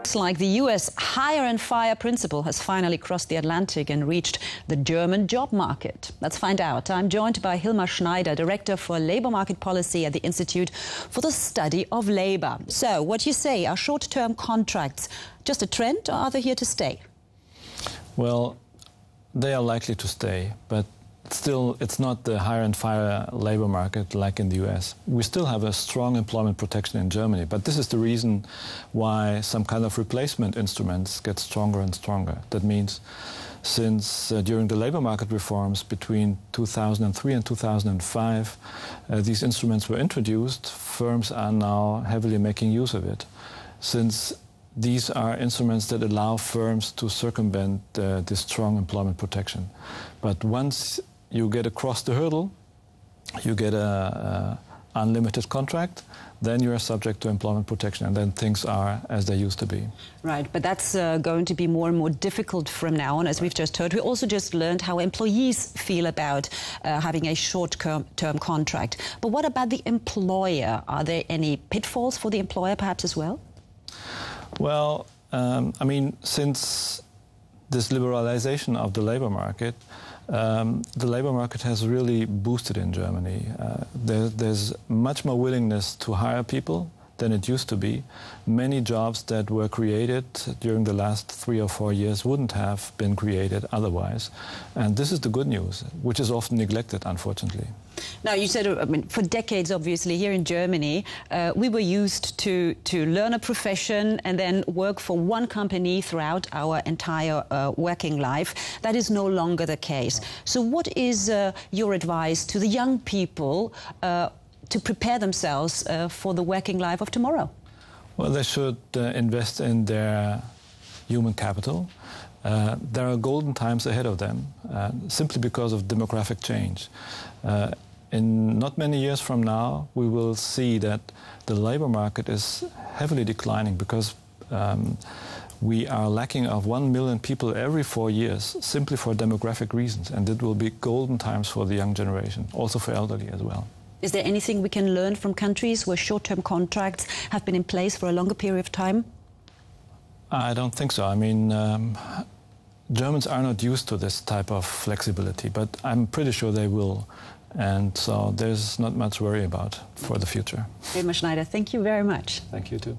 looks like the US hire and fire principle has finally crossed the Atlantic and reached the German job market. Let's find out. I'm joined by Hilmar Schneider, Director for Labour Market Policy at the Institute for the Study of Labour. So, what you say, are short-term contracts just a trend, or are they here to stay? Well, they are likely to stay, but still, it's not the hire and fire labor market like in the US. We still have a strong employment protection in Germany, but this is the reason why some kind of replacement instruments get stronger and stronger. That means since during the labor market reforms between 2003 and 2005, these instruments were introduced, firms are now heavily making use of it. Since these are instruments that allow firms to circumvent this strong employment protection. But once you get across the hurdle, you get an unlimited contract, then you are subject to employment protection, and then things are as they used to be. Right, but that's going to be more and more difficult from now on, as we've just heard. We also just learned how employees feel about having a short-term contract. But what about the employer? Are there any pitfalls for the employer perhaps as well? Well, I mean, since this liberalization of the labor market, the labor market has really boosted in Germany. There's much more willingness to hire people than it used to be. Many jobs that were created during the last 3 or 4 years wouldn't have been created otherwise. And this is the good news, which is often neglected, unfortunately. Now, you said, I mean, for decades, obviously, here in Germany, we were used to learn a profession and then work for one company throughout our entire working life. That is no longer the case. So what is your advice to the young people to prepare themselves for the working life of tomorrow? Well, they should invest in their human capital. There are golden times ahead of them, simply because of demographic change. In not many years from now, we will see that the labor market is heavily declining because we are lacking of 1 million people every 4 years simply for demographic reasons, and it will be golden times for the young generation, also for elderly as well. Is there anything we can learn from countries where short-term contracts have been in place for a longer period of time? I don't think so. I mean, Germans are not used to this type of flexibility, but I'm pretty sure they will. And so there's not much worry about for the future. Hilmar Schneider, thank you very much. Thank you too.